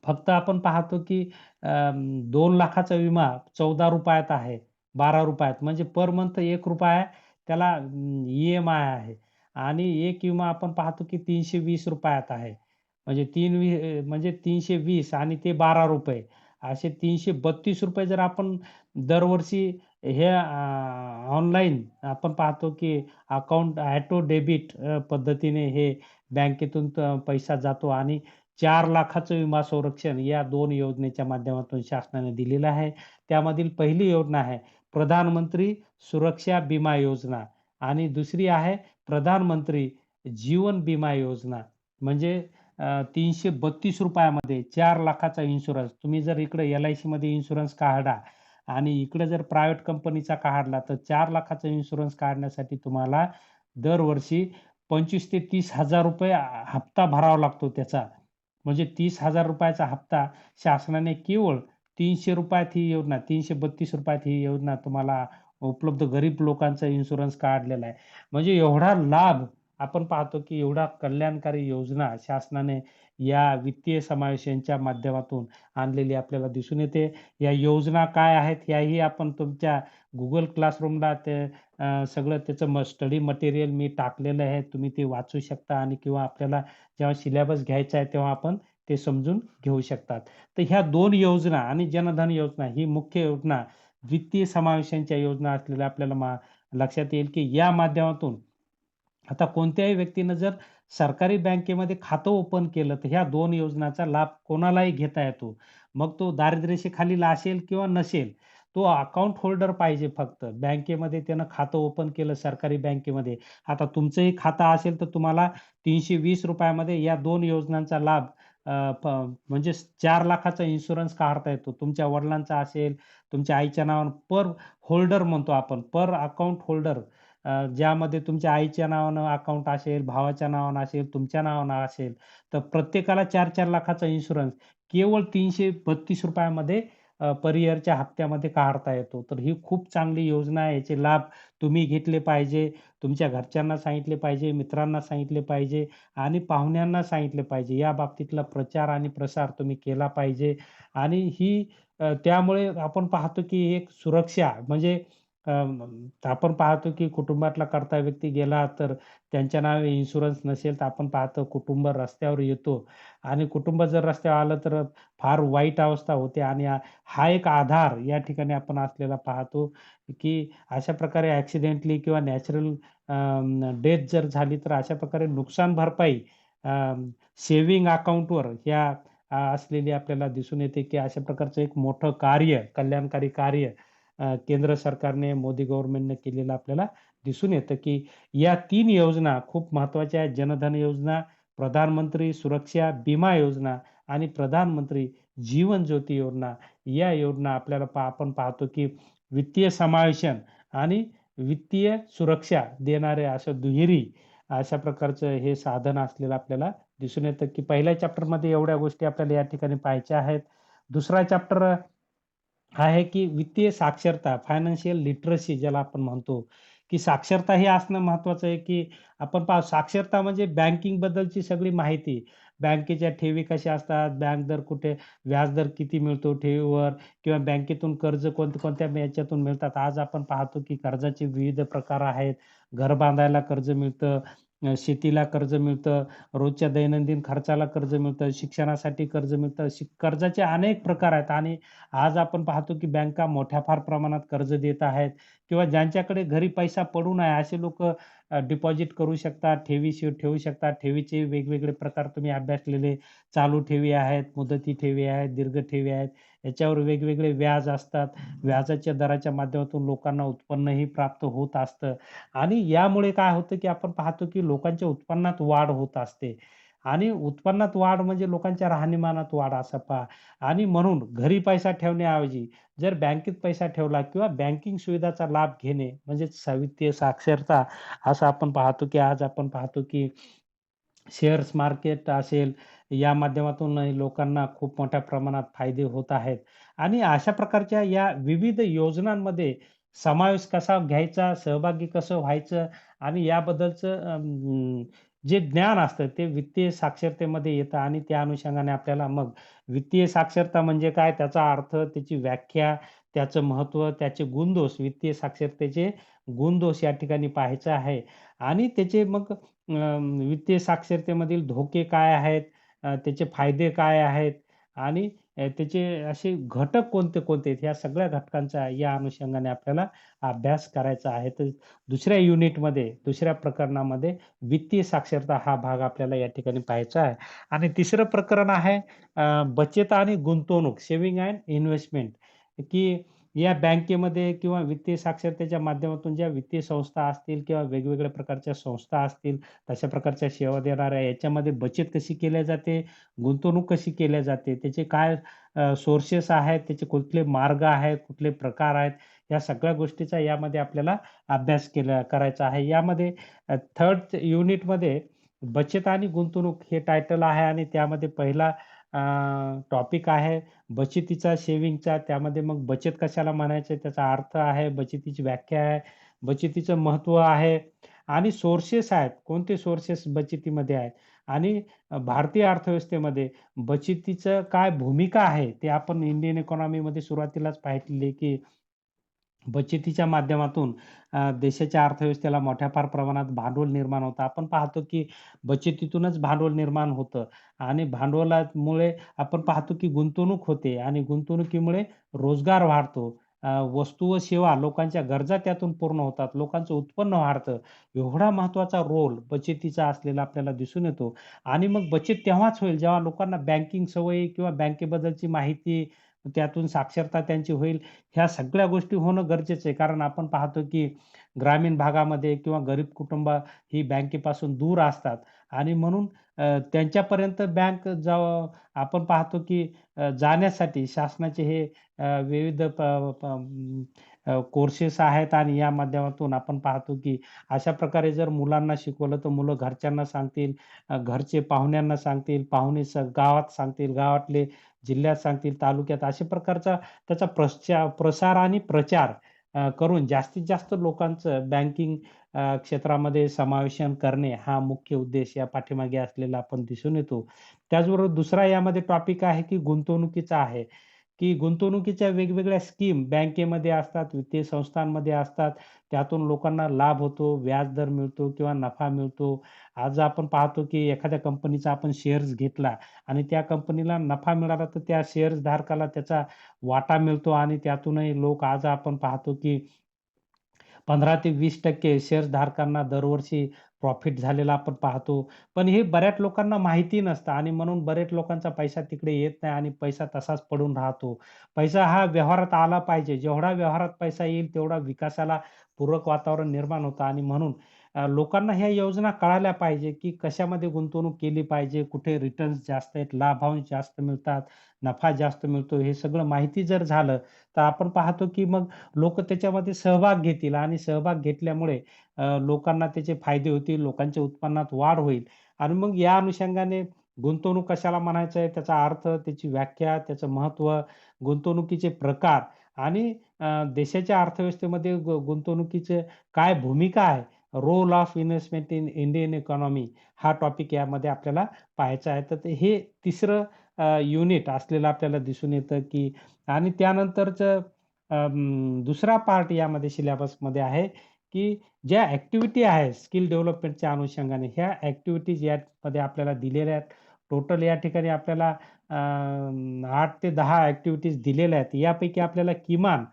फक्त आपण पाहतो की 2 लाखाचा विमा ₹14 आहे, ₹12 म्हणजे पर मंथ ₹1 त्याला ई-एम-आय आहे आणि एक विमा आपण पाहतो की ₹320 आहे. म्हणजे म्हणजे 320 आणि ते ₹12 असे ₹332 जर आपण दरवर्षी हे ऑनलाईन आपण पाहतो की अकाउंट ऑटो डेबिट पद्धतीने हे बँकेतून पैसा जातो आणि 4 लाखाचं विमा संरक्षण या 2 योजनेच्या माध्यमातून शासनाने दिलेलं आहे. त्यामधील पहिली योजना आहे प्रधानमंत्री सुरक्षा बिमा योजना आणि दुसरी आहे प्रधानमंत्री जीवन बिमा योजना. म्हणजे ₹332 मध्ये 4 लाखाचा इन्शुरन्स. तुम्ही जर इकडे LICमध्ये इन्शुरन्स काढला आणि इकडे जर प्रायव्हेट कंपनीचा काढला, तर 4 लाखाचा इन्शुरन्स काढण्यासाठी तुम्हाला दरवर्षी 25,000 ते 30,000 हप्ता भरावा लागतो त्याचा. म्हणजे ₹30,000 चा हप्ता शासनाने केवळ ₹300 ही योजना, ₹332 ही योजना तुम्हाला उपलब्ध गरीब लोकांचा इन्शुरन्स काढलेला आहे. म्हणजे एवढा लाभ आपण पाहतो, की एवढा कल्याणकारी योजना शासनाने या वित्तीय समावेशांच्या माध्यमातून आणलेली आपल्याला दिसून येते. या योजना काय आहेत याही आपण तुमच्या Google क्लासरूमला सगळं त्याचं स्टडी मटेरियल मी टाकलेलं आहे. तुम्ही ते वाचू शकता आणि किंवा आपल्याला जेव्हा सिलेबस घ्यायचा आहे तेव्हा आपण ते समजून घेऊ शकतात. तर ह्या 2 योजना आणि जनधन योजना ही मुख्य योजना वित्तीय समावेशांच्या योजना असलेल्या आपल्याला लक्षात येईल, की या माध्यमातून आता कोणत्याही व्यक्तीनं जर सरकारी बँकेमध्ये खातं ओपन केलं, तर ह्या 2 योजनांचा लाभ कोणालाही घेता येतो. मग तो दारिद्र्यरेषेखालील असेल किंवा नसेल. तो अकाउंट होल्डर पाहिजे फक्त. बँकेमध्ये त्यानं खातं ओपन केलं सरकारी बँकेमध्ये. आता तुमचंही खातं असेल, तर तुम्हाला ₹320 मध्ये या 2 योजनांचा लाभ अ, प म्हणजे 4 लाखाचा इन्शुरन्स काढता येतो. तुमच्या वडिलांचा असेल, तुमच्या आईच्या नावानं पर होल्डर म्हणतो आपण, पर अकाउंट होल्डर ज्यामध्ये तुमच्या आईच्या नावानं अकाउंट असेल, भावाच्या नावानं असेल, तुमच्या नावानं असेल, तर प्रत्येकाला 4-4 लाखाचा इन्शुरन्स केवळ ₹332 मध्ये पर इयरच्या हप्त्यामध्ये काढता येतो. तर ही खूप चांगली योजना आहे. याचे लाभ तुम्ही घेतले पाहिजे. तुमच्या घरच्यांना सांगितले पाहिजे, मित्रांना सांगितले पाहिजे आणि पाहुण्यांना सांगितले पाहिजे. या बाबतीतला प्रचार आणि प्रसार तुम्ही केला पाहिजे आणि ही त्यामुळे आपण पाहतो की एक सुरक्षा म्हणजे आपण पाहतो की कुटुंबातला कर्ता व्यक्ती गेला तर त्यांच्या नावे इन्शुरन्स नसेल तर आपण पाहतो कुटुंब रस्त्यावर येतो आणि कुटुंब जर रस्त्यावर आलं तर फार वाईट अवस्था होते आणि हा एक आधार या ठिकाणी आपण असलेला पाहतो की अशा प्रकारे ॲक्सिडेंटली किंवा नॅचरल डेथ जर झाली तर अशा प्रकारे नुकसान भरपाई सेव्हिंग अकाउंटवर असलेली आपल्याला दिसून येते की अशा प्रकारचं एक मोठं कार्य, कल्याणकारी कार्य केंद्र सरकारने, मोदी गव्हर्नमेंटने केलेलं आपल्याला दिसून येतं, की या 3 योजना खूप महत्त्वाच्या आहेत. जनधन योजना, प्रधानमंत्री सुरक्षा बिमा योजना आणि प्रधानमंत्री जीवन ज्योती योजना. या योजना आपल्याला आपण पाहतो, की वित्तीय समावेशन आणि वित्तीय सुरक्षा देणारे असं दुहेरी अशा प्रकारचं हे साधन असलेलं आपल्याला दिसून येतं, की पहिल्या चॅप्टरमध्ये एवढ्या गोष्टी आपल्याला या ठिकाणी पाहायच्या आहेत. दुसरा चॅप्टर आहे की वित्तीय साक्षरता, फायनान्शियल लिटरसी ज्याला आपण म्हणतो, की साक्षरता हे असणं महत्त्वाचं आहे, की आपण पहा साक्षरता म्हणजे बँकिंगबद्दलची सगळी माहिती. बँकेच्या ठेवी कशा असतात, बँक दर कुठे, व्याजदर किती मिळतो ठेवीवर किंवा बँकेतून कर्ज कोणत्या याच्यातून मिळतात. आज आपण पाहतो की कर्जाचे विविध प्रकार आहेत. घर बांधायला कर्ज मिळतं, शेतीला कर्ज मिळतं, रोजच्या दैनंदिन खर्चाला कर्ज मिळतं, शिक्षणासाठी कर्ज मिळतं. कर्जाचे अनेक प्रकार आहेत आणि आज आपण पाहतो की बँका मोठ्या फार प्रमाणात कर्ज देत आहेत किंवा ज्यांच्याकडे घरी पैसा पडून आहे असे लोकं डिपॉझिट करू शकतात, ठेवी ठेवू शकतात. ठेवीचे वेगवेगळे प्रकार तुम्ही अभ्यासलेले चालू ठेवी आहेत, मुदती ठेवी आहेत, दीर्घ ठेवी आहेत. याच्यावर वेगवेगळे व्याज असतात. व्याजाच्या दराच्या माध्यमातून लोकांना उत्पन्नही प्राप्त होत असतं आणि यामुळे काय होतं की आपण पाहतो की लोकांच्या उत्पन्नात वाढ होत असते आणि उत्पन्नात वाढ म्हणजे लोकांच्या राहणीमानात वाढ असं पहा आणि म्हणून घरी पैसा ठेवण्याऐवजी जर बँकेत पैसा ठेवला किंवा बँकिंग सुविधाचा लाभ घेणे म्हणजे वित्तीय साक्षरता असं आपण पाहतो, की आज आपण पाहतो, की शेअर्स मार्केट असेल, या माध्यमातून लोकांना खूप मोठ्या प्रमाणात फायदे होत आहेत आणि अशा प्रकारच्या या विविध योजनांमध्ये समावेश कसा घ्यायचा, सहभागी कसं व्हायचं आणि याबद्दलचं जे ज्ञान असतं ते वित्तीय साक्षरतेमध्ये येतं आणि त्या अनुषंगाने आपल्याला मग वित्तीय साक्षरता म्हणजे काय, त्याचा अर्थ, त्याची व्याख्या, त्याचं महत्त्व, त्याचे गुणदोष, वित्तीय साक्षरतेचे गुणदोष या ठिकाणी पाहायचं आहे आणि त्याचे मग वित्तीय साक्षरतेमधील धोके काय आहेत, त्याचे फायदे काय आहेत आणि त्याचे असे घटक कोणते-कोणते आहेत, ह्या सगळ्या घटकांचा या अनुषंगाने आपल्याला अभ्यास करायचा आहे. तर दुसऱ्या युनिटमध्ये, दुसऱ्या प्रकरणामध्ये वित्तीय साक्षरता हा भाग आपल्याला या ठिकाणी पाहायचा आहे. आणि तिसरं प्रकरण आहे बचत आणि गुंतवणूक, सेव्हिंग अँड इन्व्हेस्टमेंट, की या बँकेमध्ये किंवा वित्तीय साक्षरतेच्या माध्यमातून ज्या वित्तीय संस्था असतील किंवा वेगवेगळ्या प्रकारच्या संस्था असतील, तशा प्रकारच्या सेवा देणाऱ्या याच्यामध्ये बचत कशी केली जाते, गुंतवणूक कशी केली जाते, त्याचे काय सोर्सेस आहेत, त्याचे कुठले मार्ग आहेत, कुठले प्रकार आहेत, या सगळ्या गोष्टीचा यामध्ये आपल्याला अभ्यास करायचा आहे. यामध्ये 3rd युनिटमध्ये बचत आणि गुंतवणूक हे टायटल आहे आणि त्यामध्ये पहिला टॉपिक आहे बचतीचा, सेव्हिंगचा. त्यामध्ये मग बचत कशाला म्हणायचं, त्याचा अर्थ आहे, बचतीची व्याख्या आहे, बचतीचं महत्त्व आहे आणि सोर्सेस आहेत. कोणते सोर्सेस बचतीमध्ये आहेत आणि भारतीय अर्थव्यवस्थेमध्ये बचतीचं काय भूमिका आहे, ते आपण इंडियन इकॉनॉमीमध्ये सुरुवातीलाच पाहिलेली, की बचतीच्या माध्यमातून देशाच्या अर्थव्यवस्थेला मोठ्या फार प्रमाणात भांडवल निर्माण होतं. आपण पाहतो की बचतीतूनच भांडवल निर्माण होतं आणि भांडवलामुळे आपण पाहतो की गुंतवणूक होते आणि गुंतवणुकीमुळे रोजगार वाढतो. वस्तू व सेवा लोकांच्या गरजा त्यातून पूर्ण होतात. लोकांचं उत्पन्न वाढतं. एवढा महत्त्वाचा रोल बचतीचा असलेला आपल्याला दिसून येतो आणि मग बचत तेव्हाच होईल जेव्हा लोकांना बँकिंग सवयी किंवा बँकेबद्दलची माहिती, त्यातून साक्षरता त्यांची होईल. ह्या सगळ्या गोष्टी होणं गरजेचं आहे. कारण आपण पाहतो की ग्रामीण भागामध्ये किंवा गरीब कुटुंब ही बँकेपासून दूर असतात आणि म्हणून त्यांच्यापर्यंत बँक आपण पाहतो की जाण्यासाठी शासनाचे हे विविध कोर्सेस आहेत आणि या माध्यमातून आपण पाहतो की अशा प्रकारे जर मुलांना शिकवलं तर मुलं घरच्यांना सांगतील, घरचे पाहुण्यांना सांगतील, पाहुणे गावात सांगतील, गावातले जिल्ह्यात सांगतील, तालुक्यात अशा प्रकारचा त्याचा प्रसार आणि प्रचार करून जास्तीत जास्त लोकांचं बँकिंग क्षेत्रामध्ये समावेशन करणे हा मुख्य उद्देश या पाठीमागे असलेला आपण दिसून येतो. त्याचबरोबर दुसरा यामध्ये टॉपिक आहे, की गुंतवणुकीचा आहे, की गुंतवणुकीच्या वेगवेगळ्या स्कीम बँकेमध्ये असतात, वित्तीय संस्थांमध्ये असतात. त्यातून लोकांना लाभ होतो, व्याजदर मिळतो किंवा नफा मिळतो. आज आपण पाहतो, की एखाद्या कंपनीचा आपण शेअर्स घेतला आणि त्या कंपनीला नफा मिळाला, तर त्या शेअर्स धारकाला त्याचा वाटा मिळतो आणि त्यातूनही लोक आज आपण पाहतो, की 15 ते 20% शेअर्सधारकांना दरवर्षी प्रॉफिट झालेला आपण पाहतो. पण हे बऱ्याच लोकांना माहिती नसतं आणि म्हणून बरेच लोकांचा पैसा तिकडे येत नाही आणि पैसा तसाच पडून राहतो. पैसा हा व्यवहारात आला पाहिजे. जेवढा व्यवहारात पैसा येईल तेवढा विकासाला पूरक वातावरण निर्माण होतं आणि म्हणून लोकांना ह्या योजना कळाल्या पाहिजे, की कशामध्ये गुंतवणूक केली पाहिजे, कुठे रिटर्न्स जास्त आहेत, लाभांश जास्त मिळतात, नफा जास्त मिळतो. हे सगळं माहिती जर झालं, तर आपण पाहतो, की मग लोकं त्याच्यामध्ये सहभाग घेतील आणि सहभाग घेतल्यामुळे लोकांना त्याचे फायदे होतील, लोकांच्या उत्पन्नात वाढ होईल आणि मग या अनुषंगाने गुंतवणूक कशाला म्हणायचं आहे, त्याचा अर्थ, त्याची व्याख्या, त्याचं महत्त्व, गुंतवणुकीचे प्रकार आणि देशाच्या अर्थव्यवस्थेमध्ये गुंतवणुकीची काय भूमिका आहे, role of investment in Indian economy हा टॉपिक यामध्ये आपल्याला पाहायचा आहे. तर हे तिसरं युनिट असलेलं आपल्याला दिसून येतं, की आणि त्यानंतरचं दुसरा पार्ट यामध्ये सिलेबसमध्ये आहे, की ज्या ॲक्टिव्हिटी आहेत स्किल डेव्हलपमेंटच्या अनुषंगाने, ह्या ॲक्टिव्हिटीज यामध्ये आपल्याला दिलेल्या आहेत. टोटल या ठिकाणी आपल्याला 8 ते 10 ॲक्टिव्हिटीज दिलेल्या आहेत. यापैकी आपल्याला किमान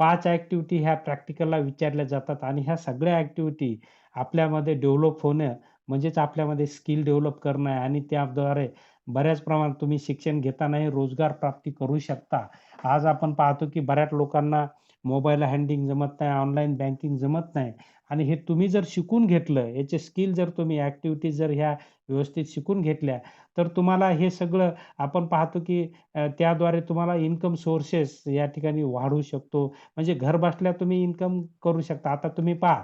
5 ॲक्टिव्हिटी ह्या प्रॅक्टिकलला विचारल्या जातात आणि ह्या सगळ्या ॲक्टिव्हिटी आपल्यामध्ये डेव्हलप होणं म्हणजेच आपल्यामध्ये स्किल डेव्हलप करणं आहे आणि त्याद्वारे बऱ्याच प्रमाणात तुम्ही शिक्षण घेतानाही रोजगार प्राप्ती करू शकता. आज आपण पाहतो की बऱ्याच लोकांना मोबाईल हँडलिंग जमत नाही, ऑनलाईन बँकिंग जमत नाही आणि हे तुम्ही जर शिकून घेतलं, याचे स्किल जर तुम्ही ॲक्टिव्हिटीज जर ह्या व्यवस्थित शिकून घेतल्या, तर तुम्हाला हे सगळं आपण पाहतो की त्याद्वारे तुम्हाला इन्कम सोर्सेस या ठिकाणी वाढवू शकतो. म्हणजे घरबसल्या तुम्ही इन्कम करू शकता. आता तुम्ही पहा,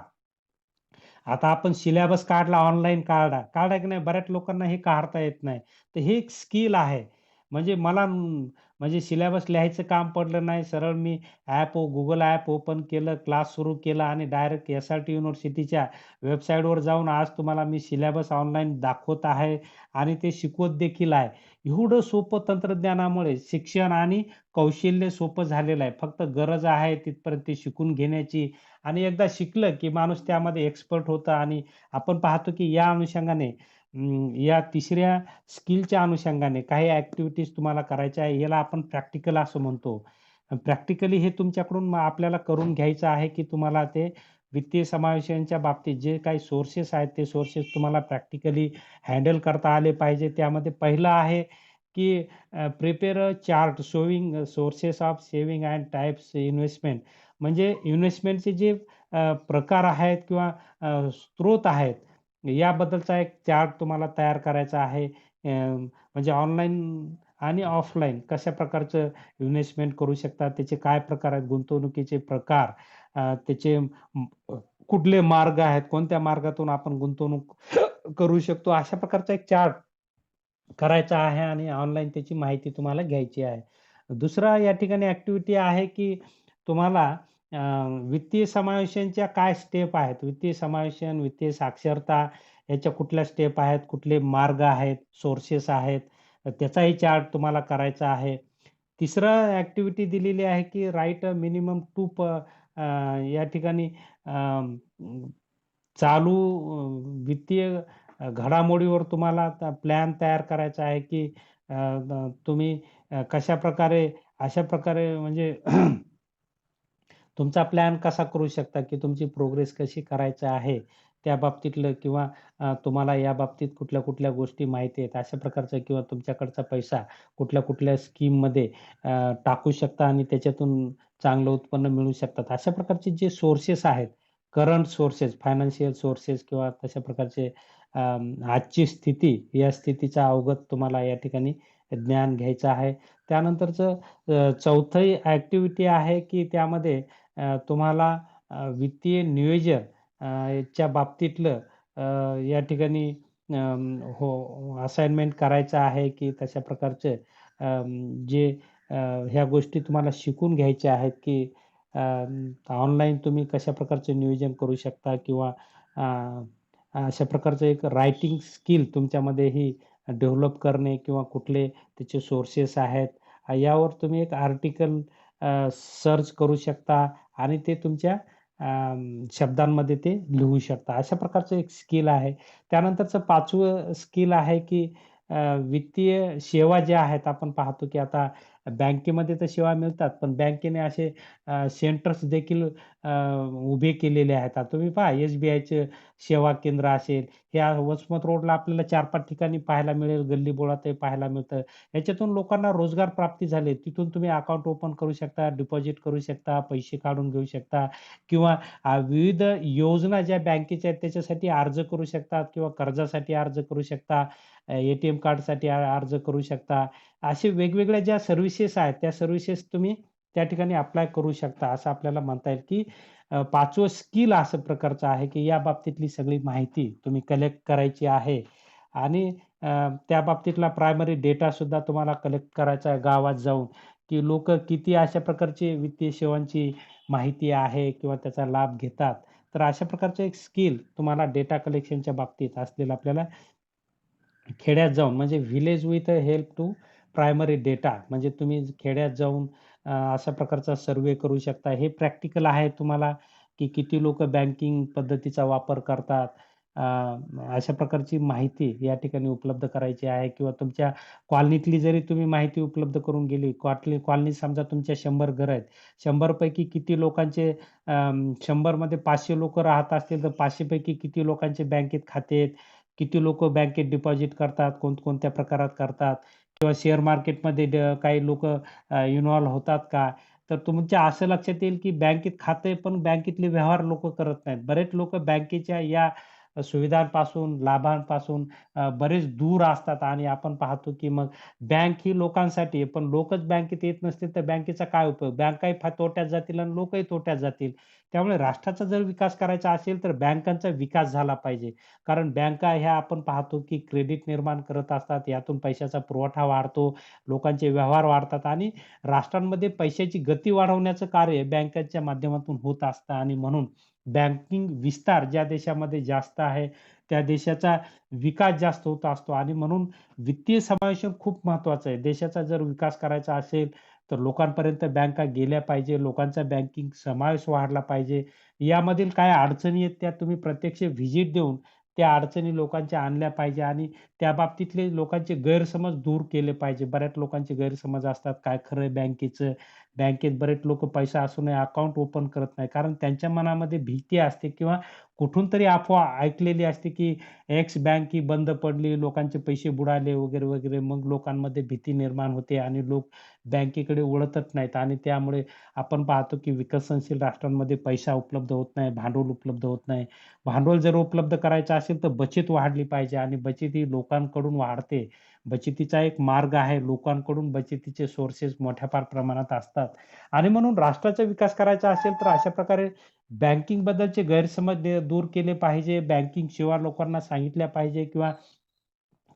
आता आपण सिलेबस काढला, ऑनलाईन काढला, काढला की नाही बऱ्याच लोकांना हे काढता येत नाही. तर हे एक स्किल आहे. म्हणजे मला म्हणजे सिलेबस लिहायचं काम पडलं नाही. सरळ मी Google ॲप ओपन केलं, क्लास सुरू केला आणि डायरेक्ट एस-आर-टी युनिव्हर्सिटीच्या वेबसाईटवर जाऊन आज तुम्हाला मी सिलेबस ऑनलाईन दाखवत आहे आणि ते शिकवत देखील आहे. एवढं सोपं तंत्रज्ञानामुळे शिक्षण आणि कौशल्य सोपं झालेलं आहे. फक्त गरज आहे तिथपर्यंत ते शिकून घेण्याची आणि एकदा शिकलं, की माणूस त्यामध्ये एक्सपर्ट होतं आणि आपण पाहतो, की या अनुषंगाने या तिसऱ्या स्किलच्या अनुषंगाने काही ॲक्टिव्हिटीज तुम्हाला करायच्या आहे. याला आपण प्रॅक्टिकल असं म्हणतो. प्रॅक्टिकली हे तुमच्याकडून आपल्याला करून घ्यायचं आहे, की तुम्हाला ते वित्तीय समावेशांच्या बाबतीत जे काही सोर्सेस आहेत, ते सोर्सेस तुम्हाला प्रॅक्टिकली हँडल करता आले पाहिजे. त्यामध्ये पहिलं आहे, की prepare a chart showing sources of saving and types investment. म्हणजे इन्व्हेस्टमेंटचे जे प्रकार आहेत किंवा स्रोत आहेत, याबद्दलचा एक चार्ट तुम्हाला तयार करायचा आहे. म्हणजे ऑनलाईन आणि ऑफलाईन कशा प्रकारचं इन्व्हेस्टमेंट करू शकता, त्याचे काय प्रकार आहेत, गुंतवणुकीचे प्रकार, त्याचे कुठले मार्ग आहेत, कोणत्या मार्गातून आपण गुंतवणूक करू शकतो, अशा प्रकारचा एक चार्ट करायचा आहे आणि ऑनलाईन त्याची माहिती तुम्हाला घ्यायची आहे. दुसरा या ठिकाणी ॲक्टिव्हिटी आहे, की तुम्हाला अ, वित्तीय समावेशांच्या काय स्टेप आहेत, वित्तीय समावेशन, वित्तीय साक्षरता याच्या कुठल्या स्टेप आहेत, कुठले मार्ग आहेत, सोर्सेस आहेत, त्याचाही चार्ट तुम्हाला करायचा आहे. तिसरं ॲक्टिव्हिटी दिलेली आहे, की राइट अ मिनिमम टू या ठिकाणी चालू वित्तीय घडामोडीवर तुम्हाला प्लॅन तयार करायचा आहे, की तुम्ही कशाप्रकारे अशा प्रकारे म्हणजे तुमचा प्लॅन कसा करू शकता, की तुमची प्रोग्रेस कशी करायची आहे, त्या बाबतीतलं किंवा तुम्हाला या बाबतीत कुठल्या-कुठल्या गोष्टी माहिती आहेत, अशा प्रकारचं किंवा तुमच्याकडचा पैसा कुठल्या-कुठल्या स्कीममध्ये टाकू शकता आणि त्याच्यातून चांगलं उत्पन्न मिळवू शकतात. अशा प्रकारचे जे सोर्सेस आहेत, करंट सोर्सेस, फायनान्शियल सोर्सेस किंवा तशा प्रकारचे आजची स्थिती, या स्थितीचा अवगत तुम्हाला या ठिकाणी ज्ञान घ्यायचं आहे. त्यानंतरचं चौथी ॲक्टिव्हिटी आहे, की त्यामध्ये तुम्हाला वित्तीय नियोजन च्या बाबतीतलं या ठिकाणी हो, असाइनमेंट करायचं आहे, की तशा प्रकारचे जे अ, ह्या गोष्टी तुम्हाला शिकून घ्यायच्या आहेत, की ऑनलाईन तुम्ही कशा प्रकारचे नियोजन करू शकता किंवा अ, अशा प्रकारचं एक रायटिंग स्किल तुमच्यामध्येही डेव्हलप करणे किंवा कुठले त्याचे सोर्सेस आहेत, यावर तुम्ही एक आर्टिकल सर्च करू शकता आणि ते तुमच्या शब्दांमध्ये ते लिहू शकता. अशा प्रकारचं एक स्किल आहे. त्यानंतरचं 5वं स्किल आहे, की वित्तीय सेवा ज्या आहेत आपण पाहतो, की आता बँकेमध्ये तर सेवा मिळतात, पण बँकेने असे सेंटर्स देखील उभे केलेले आहेत. आता तुम्ही पहा एस-बी-आयचं सेवा केंद्र असेल, या वसमत रोडला आपल्याला 4-5 ठिकाणी पाहायला मिळेल, गल्ली-बोळातही पाहायला मिळतं. याच्यातून लोकांना रोजगार प्राप्ती झाली. तिथून तुम्ही अकाउंट ओपन करू शकता, डिपॉझिट करू शकता, पैसे काढून घेऊ शकता किंवा विविध योजना ज्या बँकेच्या आहेत त्याच्यासाठी अर्ज करू शकतात किंवा कर्जासाठी अर्ज करू शकता, ए-टी-एम कार्डसाठी अर्ज करू शकता. असे वेगवेगळ्या ज्या सर्व्हिसेस आहेत, त्या सर्व्हिसेस तुम्ही त्या ठिकाणी अप्लाय करू शकता. असं आपल्याला म्हणता येईल, की 5वं स्किल असं प्रकारचं आहे, की या बाबतीतली सगळी माहिती तुम्ही कलेक्ट करायची आहे आणि त्या बाबतीतला प्रायमरी डेटा सुद्धा तुम्हाला कलेक्ट करायचा आहे गावात जाऊन, की लोकं किती अशा प्रकारची वित्तीय सेवांची माहिती आहे किंवा त्याचा लाभ घेतात. तर अशा प्रकारचं एक स्किल तुम्हाला डेटा कलेक्शनच्या बाबतीत असलेलं आपल्याला खेड्यात जाऊन म्हणजे village with help to primary data म्हणजे तुम्ही खेड्यात जाऊन अशा प्रकारचा सर्व्हे करू शकता. हे प्रॅक्टिकल आहे तुम्हाला, की किती लोकं बँकिंग पद्धतीचा वापर करतात. अ, अशा प्रकारची माहिती या ठिकाणी उपलब्ध करायची आहे किंवा तुमच्या कॉलनीतली जरी तुम्ही माहिती उपलब्ध करून गेली, कॉलनीत समजा तुमच्या 100 घरं आहेत. 100 पैकी किती लोकांचे 100 मध्ये 500 लोकं राहत असतील, तर 500 पैकी किती लोकांचे बँकेत खाते आहेत, किती लोकं बँकेत डिपॉझिट करतात, कोणकोणत्या प्रकारात करतात किंवा शेअर मार्केटमध्ये काही लोकं इन्व्हॉल्व होतात का? तर तुमच्या असं लक्षात येईल, की बँकेत खातं आहे, पण बँकेतले व्यवहार लोकं करत नाहीत. बरेच लोकं बँकेच्या या सुविधांपासून, लाभांपासून बरेच दूर असतात आणि आपण पाहतो की मग बँक ही लोकांसाठी आहे, पण लोकच बँकेत येत नसतील तर बँकेचा काय उपयोग? बँकाही तोट्यात जातील आणि लोकही तोट्यात जातील. त्यामुळे राष्ट्राचा जर विकास करायचा असेल तर बँकांचा विकास झाला पाहिजे. कारण बँका ह्या आपण पाहतो की क्रेडिट निर्माण करत असतात. यातून पैशाचा पुरवठा वाढतो, लोकांचे व्यवहार वाढतात आणि राष्ट्रांमध्ये पैशाची गती वाढवण्याचं कार्य बँकांच्या माध्यमातून होत असतं आणि म्हणून बँकिंग विस्तार ज्या देशामध्ये जास्त आहे, त्या देशाचा विकास जास्त होत असतो आणि म्हणून वित्तीय समावेशन खूप महत्त्वाचं आहे. देशाचा जर विकास करायचा असेल, तर लोकांपर्यंत बँका गेल्या पाहिजे, लोकांचा बँकिंग समावेश वाढला पाहिजे. यामधील काय अडचणी आहेत, त्या तुम्ही प्रत्यक्ष व्हिजिट देऊन त्या अडचणी लोकांच्या आणल्या पाहिजे आणि त्या बाबतीतले लोकांचे गैरसमज दूर केले पाहिजे. बऱ्याच लोकांचे गैरसमज असतात, काय खरं आहे बँकेचं? बँकेत बरेच लोकं पैसा असूनही अकाउंट ओपन करत नाही. कारण त्यांच्या मनामध्ये भीती असते किंवा कुठून तरी अफवा ऐकलेली असते, की एक्स बँक ही बंद पडली, लोकांचे पैसे बुडाले वगैरे, वगैरे. मग लोकांमध्ये भीती निर्माण होते आणि लोक बँकेकडे वळतच नाहीत आणि त्यामुळे आपण पाहतो, की विकसनशील राष्ट्रांमध्ये पैसा उपलब्ध होत नाही, भांडवल उपलब्ध होत नाही. भांडवल जर उपलब्ध करायचं असेल, तर बचत वाढली पाहिजे आणि बचत ही लोकांकडून वाढते. बचतीचा एक मार्ग आहे. लोकांकडून बचतीचे सोर्सेस मोठ्या फार प्रमाणात असतात आणि म्हणून राष्ट्राचा विकास करायचा असेल, तर अशा प्रकारे बँकिंगबद्दलचे गैरसमज दूर केले पाहिजे. बँकिंग सेवा लोकांना सांगितल्या पाहिजे किंवा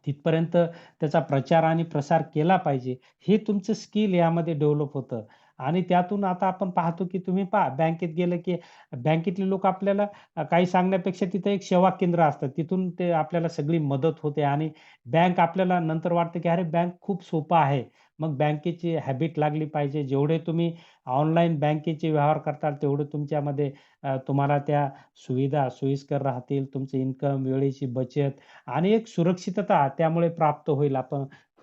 तिथपर्यंत त्याचा प्रचार आणि प्रसार केला पाहिजे. हे तुमचं स्किल यामध्ये डेव्हलप होतं आणि त्यातून आता आपण पाहतो, की तुम्ही पहा बँकेत गेलं, की बँकेतले लोक आपल्याला काही सांगण्यापेक्षा तिथं एक सेवा केंद्र असतं. तिथून ते आपल्याला सगळी मदत होते आणि बँक आपल्याला नंतर वाटतं, की अरे बँक खूप सोपं आहे. मग बँकेची हॅबिट लागली पाहिजे. जेवढे तुम्ही ऑनलाईन बँकेचे व्यवहार करताल, तेवढं तुमच्यामध्ये तुम्हाला त्या सुविधा सोयीस्कर राहतील. तुमचं इन्कम, वेळेची बचत आणि एक सुरक्षितता त्यामुळे प्राप्त होईल.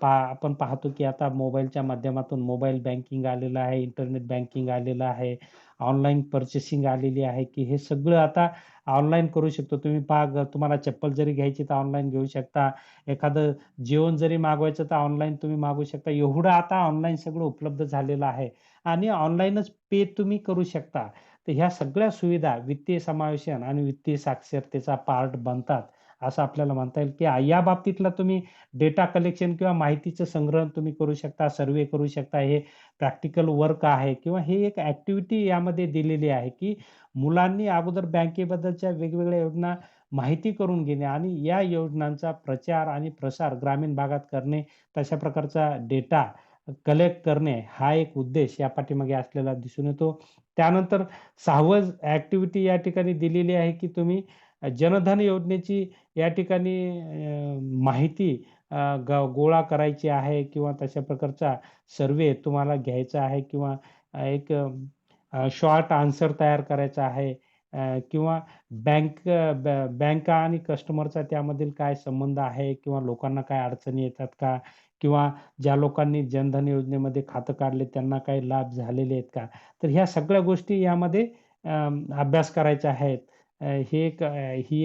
आपण पाहतो की आता मोबाईलच्या माध्यमातून मोबाईल बँकिंग आलेलं आहे, इंटरनेट बँकिंग आलेलं आहे, ऑनलाईन पर्चेसिंग आलेली आहे, की हे सगळं आता ऑनलाईन करू शकतो. तुम्ही पहा तुम्हाला चप्पल जरी घ्यायची तर ऑनलाईन घेऊ शकता. एखादं जेवण जरी मागवायचं तर ऑनलाईन तुम्ही मागवू शकता. एवढं आता ऑनलाईन सगळं उपलब्ध झालेलं आहे आणि ऑनलाईनच पे तुम्ही करू शकता. तर ह्या सगळ्या सुविधा वित्तीय समावेशन आणि वित्तीय साक्षरतेचा पार्ट बनतात. असं आपल्याला म्हणता येईल, की या बाबतीतला तुम्ही डेटा कलेक्शन किंवा माहितीचं संग्रहण तुम्ही करू शकता, सर्व्हे करू शकता. हे प्रॅक्टिकल वर्क आहे किंवा हे एक ॲक्टिव्हिटी यामध्ये दिलेली आहे, की मुलांनी अगोदर बँकेबद्दलच्या वेगवेगळ्या योजना माहिती करून घेणे आणि या योजनांचा प्रचार आणि प्रसार ग्रामीण भागात करणे, तशा प्रकारचा डेटा कलेक्ट करणे, हा एक उद्देश या पाठीमागे असलेला दिसून येतो. त्यानंतर 6वं ॲक्टिव्हिटी या ठिकाणी दिलेली आहे, की तुम्ही जनधन योजनेची या ठिकाणी माहिती गोळा करायची आहे किंवा तशा प्रकारचा सर्व्हे तुम्हाला घ्यायचा आहे किंवा एक शॉर्ट आन्सर तयार करायचा आहे किंवा बँका आणि कस्टमरचा त्यामधील काय संबंध आहे किंवा लोकांना काय अडचणी येतात का? किंवा ज्या लोकांनी जनधन योजनेमध्ये खातं काढले त्यांना काही लाभ झालेले आहेत का? तर ह्या सगळ्या गोष्टी यामध्ये अभ्यास करायच्या आहेत. ही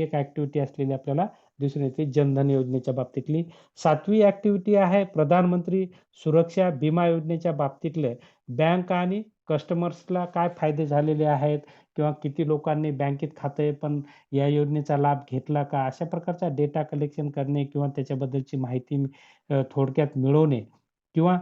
एक ॲक्टिव्हिटी असलेली आपल्याला दिसून येते जनधन योजनेच्या बाबतीतली. 7वी ॲक्टिव्हिटी आहे प्रधानमंत्री सुरक्षा बिमा योजनेच्या बाबतीतले बँक आणि कस्टमर्सला काय फायदे झालेले आहेत किंवा किती लोकांनी बँकेत खातं आहे, पण या योजनेचा लाभ घेतला का? अशा प्रकारचा डेटा कलेक्शन करणे किंवा त्याच्याबद्दलची माहिती थोडक्यात मिळवणे किंवा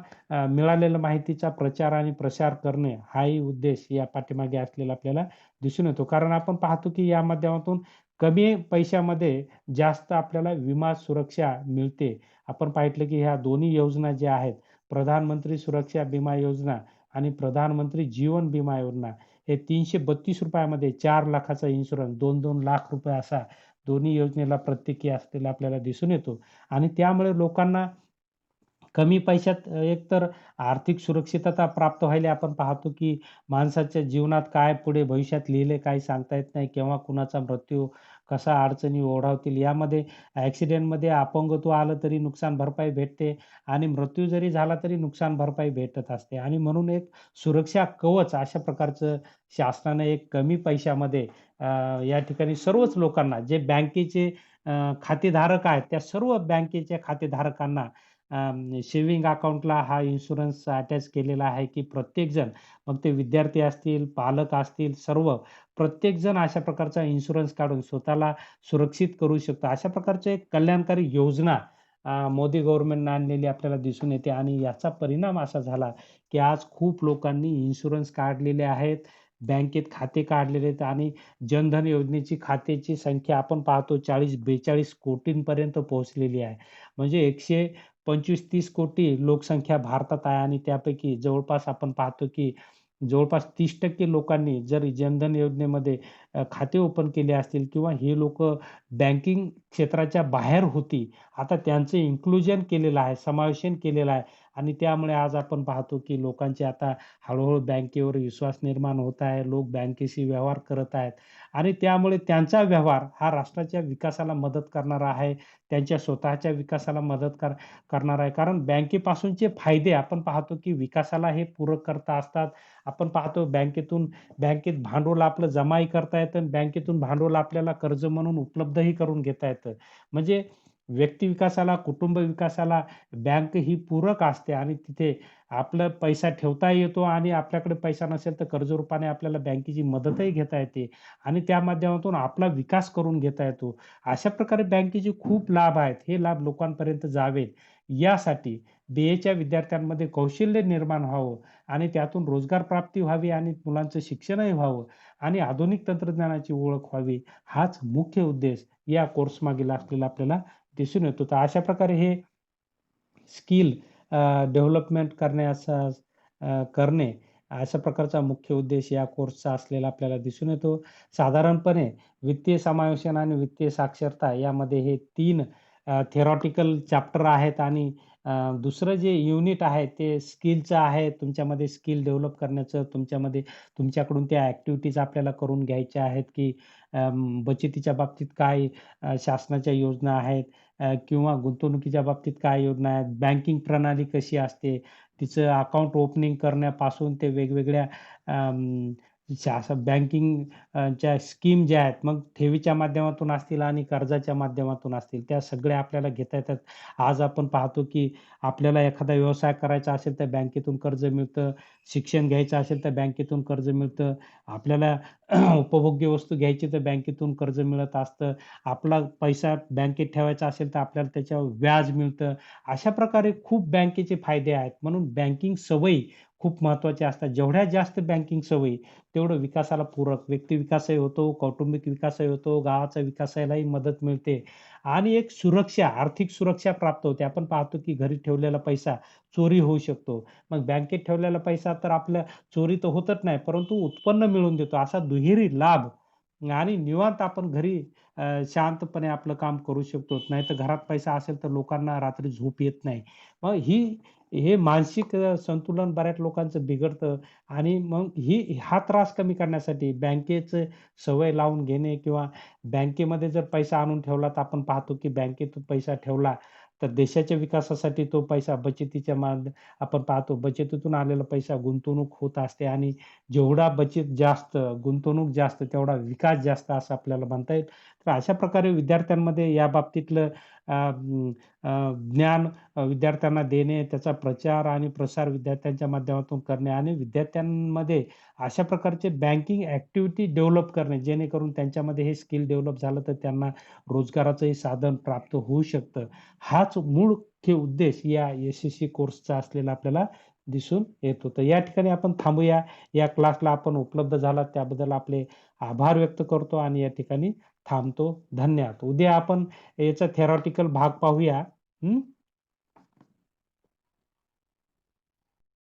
मिळालेल्या माहितीचा प्रचार आणि प्रसार करणे, हाही उद्देश या पाठीमागे असलेला आपल्याला दिसून येतो. कारण आपण पाहतो की या माध्यमातून कमी पैशामध्ये जास्त आपल्याला विमा सुरक्षा मिळते. आपण पाहिलं की ह्या दोन्ही योजना ज्या आहेत, प्रधानमंत्री सुरक्षा बिमा योजना आणि प्रधानमंत्री जीवन विमा योजना, हे ₹332 मध्ये 4,00,000चा इन्शुरन्स, 2-2 लाख रुपये असा दोन्ही योजनेला प्रत्येकी असलेला आपल्याला दिसून येतो आणि त्यामुळे लोकांना कमी पैशात एकतर आर्थिक सुरक्षितता प्राप्त व्हायला आपण पाहतो, की माणसाच्या जीवनात काय पुढे भविष्यात लिहिलंय काही सांगता येत नाही. केव्हा कुणाचा मृत्यू, कसा अडचणी ओढावतील. यामध्ये ॲक्सिडेंटमध्ये अपंगत्व आलं तरी नुकसान भरपाई भेटते आणि मृत्यू जरी झाला तरी नुकसान भरपाई भेटत असते आणि म्हणून एक सुरक्षा कवच अशा प्रकारचं शासनानं एक कमी पैशामध्ये या ठिकाणी सर्वच लोकांना जे बँकेचे खातेधारक आहेत, त्या सर्व बँकेच्या खातेधारकांना सेव्हिंग अकाउंटला हा इन्शुरन्स अटॅच केलेला आहे, की प्रत्येकजण मग ते विद्यार्थी असतील, पालक असतील, सर्व प्रत्येकजण अशा प्रकारचा इन्शुरन्स काढून स्वतःला सुरक्षित करू शकतो. अशा प्रकारची एक कल्याणकारी योजना मोदी गव्हर्नमेंटनं आणलेली आपल्याला दिसून येते आणि याचा परिणाम असा झाला, की आज खूप लोकांनी इन्शुरन्स काढलेले आहेत, बँकेत खाते काढलेले आहेत आणि जनधन योजनेची खात्याची संख्या आपण पाहतो 40-42 कोटींपर्यंत पोहोचलेली आहे. म्हणजे 125-30 कोटी लोकसंख्या भारतात आहे आणि त्यापैकी जवळपास आपण पाहतो, की जवळपास 30% लोकांनी जर जनधन योजनेमध्ये खाते ओपन केले असतील किंवा हे लोकं बँकिंग क्षेत्राच्या बाहेर होती. आता त्यांचं इन्क्लुजन केलेलं आहे, समावेशन केलेलं आहे आणि त्यामुळे आज आपण पाहतो, की लोकांचे आता हळू बँकेवर विश्वास निर्माण होत आहे. लोक बँकेशी व्यवहार करत आहेत आणि त्यामुळे त्यांचा व्यवहार हा राष्ट्राच्या विकासाला मदत करणारा आहे. त्यांच्या स्वतःच्या विकासाला मदत करणार आहे. कारण बँकेपासूनचे फायदे आपण पाहतो, की विकासाला हे पूरककर्ता असतात. आपण पाहतो बँकेत भांडवल आपलं जमाही करता येतं आणि बँकेतून भांडवल आपल्याला कर्ज म्हणून उपलब्धही करून घेता येतं. म्हणजे व्यक्ती विकासाला, कुटुंब विकासाला बँक ही पूरक असते आणि तिथे आपला पैसा ठेवता येतो आणि आपल्याकडे पैसा नसेल तर कर्जरूपाने आपल्याला बँकेची मदतही घेता येते आणि त्या माध्यमातून आपला विकास करून घेता येतो. अशा प्रकारे बँकेचे खूप लाभ आहेत. हे लाभ लोकांपर्यंत जावेत यासाठी BAच्या विद्यार्थ्यांमध्ये कौशल्य निर्माण व्हावं आणि त्यातून रोजगार प्राप्ती व्हावी आणि मुलांचं शिक्षणही व्हावं आणि आधुनिक तंत्रज्ञानाची ओळख व्हावी, हाच मुख्य उद्देश या कोर्समागील असलेला आपल्याला दिसून येतो. तर अशा प्रकारे हे स्किल डेव्हलपमेंट करणे अशा प्रकारचा मुख्य उद्देश या कोर्सचा असलेला आपल्याला दिसून येतो. साधारणपणे वित्तीय समावेशन आणि वित्तीय साक्षरता यामध्ये हे 3 थेरॉटिकल चॅप्टर आहेत आणि दुसरं जे युनिट आहे ते स्किलचं आहे. तुमच्यामध्ये स्किल डेव्हलप करण्याचं, तुमच्याकडून त्या ॲक्टिव्हिटीज आपल्याला करून घ्यायच्या आहेत, की बचतीच्या बाबतीत काय शासनाच्या योजना आहेत किंवा गुंतवणुकीच्या बाबतीत काय योजना आहेत, बँकिंग प्रणाली कशी असते, तिचं अकाउंट ओपनिंग करण्यापासून ते वेगवेगळ्या बँकिंग च्या स्कीम ज्या आहेत, मग ठेवीच्या माध्यमातून असतील आणि कर्जाच्या माध्यमातून असतील, त्या सगळ्या आपल्याला घेता येतात. आज आपण पाहतो, की आपल्याला एखादा व्यवसाय करायचा असेल, तर बँकेतून कर्ज मिळतं. शिक्षण घ्यायचं असेल, तर बँकेतून कर्ज मिळतं. आपल्याला उपभोग्य वस्तू घ्यायची, तर बँकेतून कर्ज मिळत असतं. आपला पैसा बँकेत ठेवायचा असेल, तर आपल्याला त्याच्यावर व्याज मिळतं. अशा प्रकारे खूप बँकेचे फायदे आहेत. म्हणून बँकिंग सवयी खूप महत्त्वाच्या असतात. जेवढ्या जास्त बँकिंग सवयी, तेवढं विकासाला पूरक. व्यक्ती विकासही होतो, कौटुंबिक विकासही होतो, गावाचा विकासालाही मदत मिळते आणि एक सुरक्षा, आर्थिक सुरक्षा प्राप्त होते. आपण पाहतो, की घरी ठेवलेला पैसा चोरी होऊ शकतो. मग बँकेत ठेवलेला पैसा तर आपल्या चोरी तर होतच नाही, परंतु उत्पन्न मिळवून देतो. असा दुहेरी लाभ आणि निवांत आपण घरी शांतपणे आपलं काम करू शकतो. नाहीतर घरात पैसा असेल तर लोकांना रात्री झोप येत नाही. मग हे मानसिक संतुलन बऱ्याच लोकांचं बिघडतं आणि मग हा त्रास कमी करण्यासाठी बँकेचं सवय लावून घेणे किंवा बँकेमध्ये जर पैसा आणून ठेवला, तर आपण पाहतो की बँकेत पैसा ठेवला, तर देशाच्या विकासासाठी तो पैसा आपण पाहतो बचतीतून आलेला पैसा गुंतवणूक होत असते आणि जेवढा बचत जास्त, गुंतवणूक जास्त, तेवढा विकास जास्त असं आपल्याला म्हणता येईल. तर अशा प्रकारे विद्यार्थ्यांमध्ये या बाबतीतलं ज्ञान विद्यार्थ्यांना देणे, त्याचा प्रचार आणि प्रसार विद्यार्थ्यांच्या माध्यमातून करणे आणि विद्यार्थ्यांमध्ये अशा प्रकारचे बँकिंग ॲक्टिव्हिटी डेव्हलप करणे, जेणेकरून त्यांच्यामध्ये हे स्किल डेव्हलप झालं तर त्यांना रोजगाराचंही साधन प्राप्त होऊ शकतं. हाच मुख्य उद्देश या SSC कोर्सचा असलेला आपल्याला दिसून येतो. तर या ठिकाणी आपण थांबूया. या क्लासला आपण उपलब्ध झालात त्याबद्दल आपले आभार व्यक्त करतो आणि या ठिकाणी थांबतो. धन्यवाद. उद्या आपण याचा थेरॉटिकल भाग पाहूया. हं.